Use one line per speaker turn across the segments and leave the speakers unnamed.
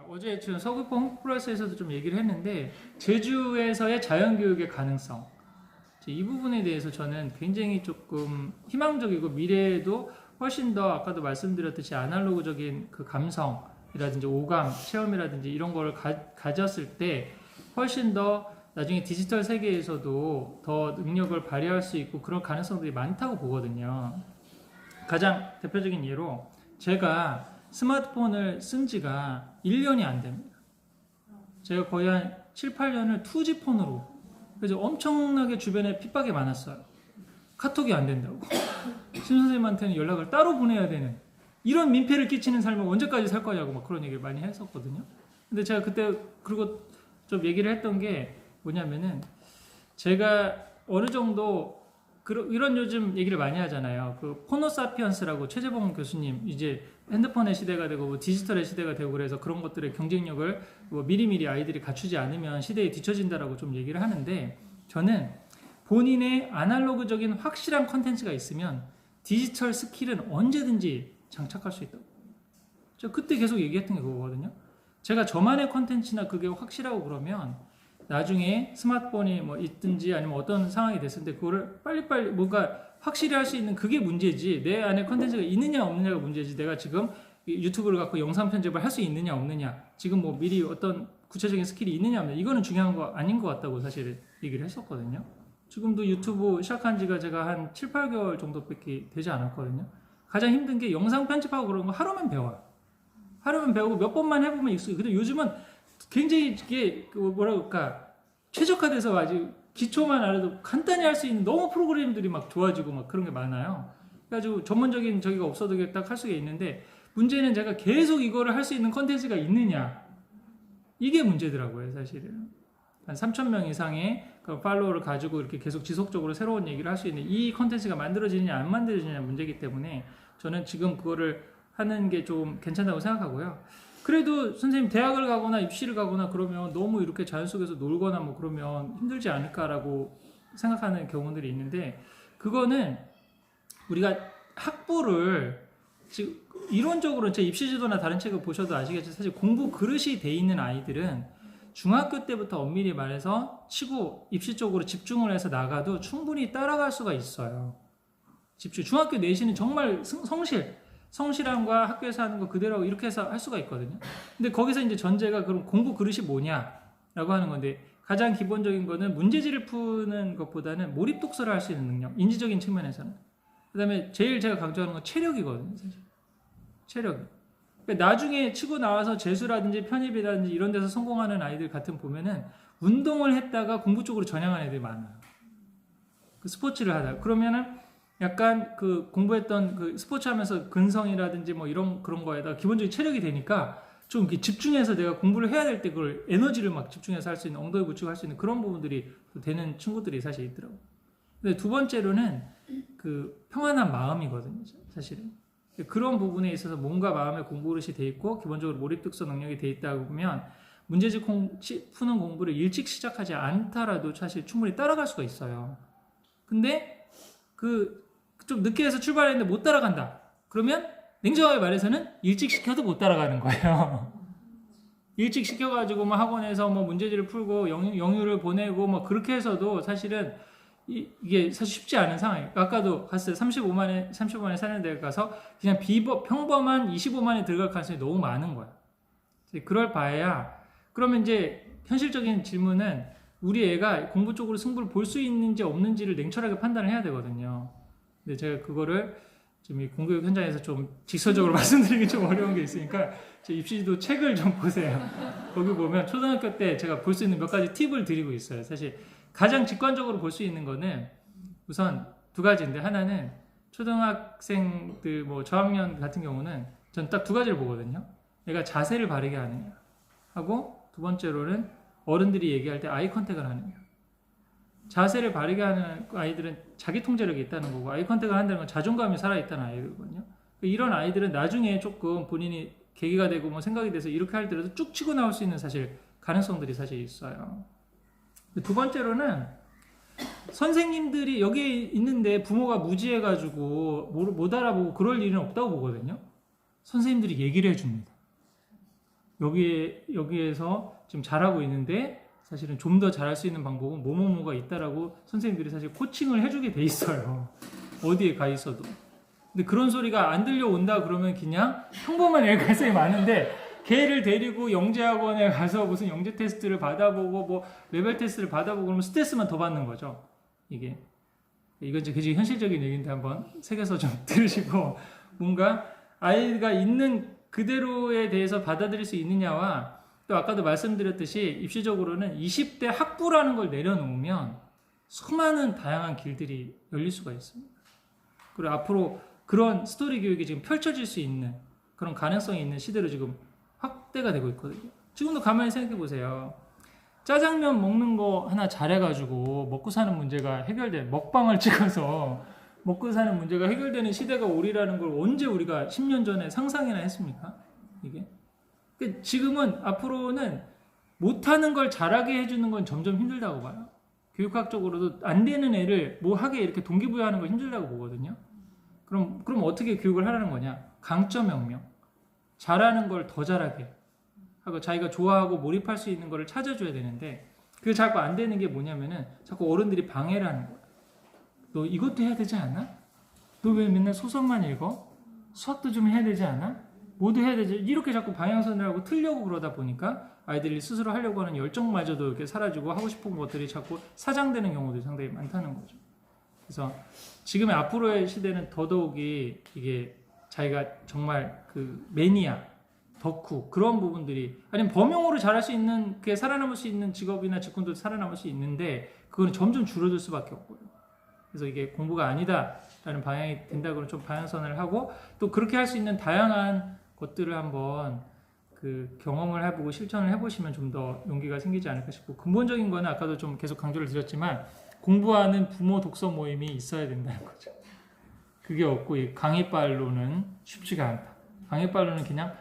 어제 지금 서귀포 홈플러스에서도 좀 얘기를 했는데 제주에서의 자연교육의 가능성 이 부분에 대해서 저는 굉장히 조금 희망적이고 미래에도 훨씬 더 아까도 말씀드렸듯이 아날로그적인 그 감성이라든지 오감, 체험이라든지 이런 걸 가졌을 때 훨씬 더 나중에 디지털 세계에서도 더 능력을 발휘할 수 있고 그런 가능성들이 많다고 보거든요. 가장 대표적인 예로 제가 스마트폰을 쓴 지가 1년이 안 됩니다. 제가 거의 한 7, 8년을 2G 폰으로 그래서 엄청나게 주변에 핍박이 많았어요. 카톡이 안 된다고. 신 선생님한테는 연락을 따로 보내야 되는 이런 민폐를 끼치는 삶을 언제까지 살 거냐고 막 그런 얘기를 많이 했었거든요. 근데 제가 그때 그리고 좀 얘기를 했던 게 뭐냐면은 제가 어느 정도 이런 요즘 얘기를 많이 하잖아요. 그 호모사피언스라고 최재봉 교수님 이제 핸드폰의 시대가 되고 뭐 디지털의 시대가 되고 그래서 그런 것들의 경쟁력을 뭐 미리미리 아이들이 갖추지 않으면 시대에 뒤처진다라고 좀 얘기를 하는데 저는 본인의 아날로그적인 확실한 컨텐츠가 있으면 디지털 스킬은 언제든지 장착할 수 있다고. 저 그때 계속 얘기했던 게 그거거든요. 제가 저만의 컨텐츠나 그게 확실하고 그러면 나중에 스마트폰이 뭐 있든지 아니면 어떤 상황이 됐을 때 그거를 빨리빨리 뭔가 확실히 할 수 있는 그게 문제지 내 안에 컨텐츠가 있느냐 없느냐가 문제지 내가 지금 유튜브를 갖고 영상 편집을 할 수 있느냐 없느냐 지금 뭐 미리 어떤 구체적인 스킬이 있느냐 없느냐 이거는 중요한 거 아닌 것 같다고 사실 얘기를 했었거든요. 지금도 유튜브 시작한 지가 제가 한 7, 8개월 정도밖에 되지 않았거든요. 가장 힘든 게 영상 편집하고 그런 거 하루면 배워요. 하루면 배우고 몇 번만 해보면 익숙해. 근데 요즘은 굉장히 이게 뭐라 그럴까 최적화돼서 아직 기초만 알아도 간단히 할 수 있는 너무 프로그램들이 막 좋아지고 막 그런 게 많아요. 그래가지고 전문적인 저기가 없어도 딱 할 수가 있는데 문제는 제가 계속 이거를 할 수 있는 컨텐츠가 있느냐 이게 문제더라고요 사실은. 한 3,000명 이상의 그 팔로워를 가지고 이렇게 계속 지속적으로 새로운 얘기를 할 수 있는 이 컨텐츠가 만들어지느냐 안 만들어지느냐 문제이기 때문에 저는 지금 그거를 하는 게 좀 괜찮다고 생각하고요. 그래도 선생님 대학을 가거나 입시를 가거나 그러면 너무 이렇게 자연 속에서 놀거나 뭐 그러면 힘들지 않을까라고 생각하는 경우들이 있는데 그거는 우리가 학부를 지금 이론적으로 제 입시지도나 다른 책을 보셔도 아시겠지만 사실 공부 그릇이 돼 있는 아이들은 중학교 때부터 엄밀히 말해서 치고 입시 쪽으로 집중을 해서 나가도 충분히 따라갈 수가 있어요. 중학교 내신은 정말 성실함과 학교에서 하는 거 그대로 이렇게 해서 할 수가 있거든요. 근데 거기서 이제 전제가 그럼 공부 그릇이 뭐냐라고 하는 건데 가장 기본적인 거는 문제지를 푸는 것보다는 몰입 독서를 할 수 있는 능력, 인지적인 측면에서는. 그다음에 제일 제가 강조하는 건 체력이거든요, 사실. 체력. 그러니까 나중에 치고 나와서 재수라든지 편입이라든지 이런 데서 성공하는 아이들 같은 보면은 운동을 했다가 공부 쪽으로 전향한 애들이 많아요. 그 스포츠를 하다. 그러면은 약간 그 공부했던 그 스포츠 하면서 근성이라든지 뭐 이런 그런 거에다가 기본적인 체력이 되니까 좀 이렇게 집중해서 내가 공부를 해야 될 때 그걸 에너지를 막 집중해서 할 수 있는 엉덩이 붙이고 할 수 있는 그런 부분들이 되는 친구들이 사실 있더라고요. 근데 두 번째로는 그 평안한 마음이거든요, 사실은. 그런 부분에 있어서 뭔가 마음의 공부릇이 돼 있고 기본적으로 몰입독서 능력이 돼 있다 보면 문제집 푸는 공부를 일찍 시작하지 않더라도 사실 충분히 따라갈 수가 있어요. 근데 그 좀 늦게 해서 출발했는데 못 따라간다. 그러면 냉정하게 말해서는 일찍 시켜도 못 따라가는 거예요. 일찍 시켜가지고 뭐 학원에서 뭐 문제지를 풀고 영유를 보내고 뭐 그렇게 해서도 사실은 이게 사실 쉽지 않은 상황이에요. 아까도 갔어요. 35만에 사는 데 가서 그냥 평범한 25만에 들어갈 가능성이 너무 많은 거야. 그럴 바에야 그러면 이제 현실적인 질문은 우리 애가 공부 쪽으로 승부를 볼 수 있는지 없는지를 냉철하게 판단을 해야 되거든요. 근데 제가 그거를 지금 이 공교육 현장에서 좀 직설적으로 말씀드리기 좀 어려운 게 있으니까 제 입시지도 책을 좀 보세요. 거기 보면 초등학교 때 제가 볼 수 있는 몇 가지 팁을 드리고 있어요. 사실 가장 직관적으로 볼 수 있는 거는 우선 두 가지인데 하나는 초등학생들 뭐 저학년 같은 경우는 전 딱 두 가지를 보거든요. 얘가 자세를 바르게 하느냐 하고 두 번째로는 어른들이 얘기할 때 아이 컨택을 하느냐. 자세를 바르게 하는 아이들은 자기 통제력이 있다는 거고 아이 컨택을 한다는 건 자존감이 살아있다는 아이거든요. 이런 아이들은 나중에 조금 본인이 계기가 되고 뭐 생각이 돼서 이렇게 할 때라도 쭉 치고 나올 수 있는 사실 가능성들이 사실 있어요. 두 번째로는 선생님들이 여기에 있는데 부모가 무지해가지고 못 알아보고 그럴 일은 없다고 보거든요. 선생님들이 얘기를 해줍니다. 여기에서 지금 잘하고 있는데 사실은 좀 더 잘할 수 있는 방법은 뭐뭐뭐가 있다라고 선생님들이 사실 코칭을 해주게 돼 있어요. 어디에 가 있어도. 근데 그런 소리가 안 들려온다 그러면 그냥 평범한 애가생이 많은데 걔를 데리고 영재학원에 가서 무슨 영재 테스트를 받아보고 뭐 레벨 테스트를 받아보고 그러면 스트레스만 더 받는 거죠. 이게. 이건 이제 그지 현실적인 얘기인데 한번 새겨서 좀 들으시고 뭔가 아이가 있는 그대로에 대해서 받아들일 수 있느냐와 또 아까도 말씀드렸듯이 입시적으로는 20대 학부라는 걸 내려놓으면 수많은 다양한 길들이 열릴 수가 있습니다. 그리고 앞으로 그런 스토리 교육이 지금 펼쳐질 수 있는 그런 가능성이 있는 시대로 지금 확대가 되고 있거든요. 지금도 가만히 생각해 보세요. 짜장면 먹는 거 하나 잘해가지고 먹고 사는 문제가 먹방을 찍어서 먹고 사는 문제가 해결되는 시대가 오리라는 걸 언제 우리가 10년 전에 상상이나 했습니까? 이게. 지금은 앞으로는 못하는 걸 잘하게 해주는 건 점점 힘들다고 봐요. 교육학적으로도 안 되는 애를 뭐 하게 이렇게 동기부여하는 거 힘들다고 보거든요. 그럼 어떻게 교육을 하라는 거냐? 강점 혁명. 잘하는 걸 더 잘하게 하고 자기가 좋아하고 몰입할 수 있는 거를 찾아줘야 되는데 그게 자꾸 안 되는 게 뭐냐면은 자꾸 어른들이 방해를 하는 거야. 너 이것도 해야 되지 않아? 너 왜 맨날 소설만 읽어? 수학도 좀 해야 되지 않아? 뭐도 해야 되지? 이렇게 자꾸 방향선을 하고 틀려고 그러다 보니까 아이들이 스스로 하려고 하는 열정마저도 이렇게 사라지고 하고 싶은 것들이 자꾸 사장되는 경우도 상당히 많다는 거죠. 그래서 지금의 앞으로의 시대는 더더욱이 이게 자기가 정말 그 매니아, 덕후 그런 부분들이 아니면 범용으로 잘할 수 있는 게 살아남을 수 있는 직업이나 직군도 살아남을 수 있는데 그거는 점점 줄어들 수밖에 없고요. 그래서 이게 공부가 아니다라는 방향이 된다 그러면 좀 방향선을 하고 또 그렇게 할 수 있는 다양한 것들을 한번 그 경험을 해보고 실천을 해보시면 좀 더 용기가 생기지 않을까 싶고 근본적인 거는 아까도 좀 계속 강조를 드렸지만 공부하는 부모 독서 모임이 있어야 된다는 거죠. 그게 없고 이 강의빨로는 쉽지가 않다. 강의빨로는 그냥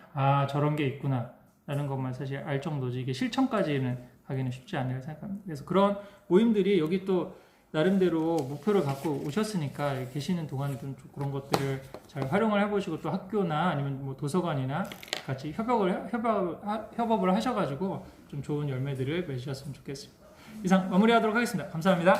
저런 게 있구나 라는 것만 사실 알 정도지 이게 실천까지는 가기는 쉽지 않다고 생각합니다. 그래서 그런 모임들이 여기 또 나름대로 목표를 갖고 오셨으니까 계시는 동안 좀 그런 것들을 잘 활용을 해보시고 또 학교나 아니면 뭐 도서관이나 같이 협업을 하셔가지고 좀 좋은 열매들을 맺으셨으면 좋겠습니다. 이상 마무리하도록 하겠습니다. 감사합니다.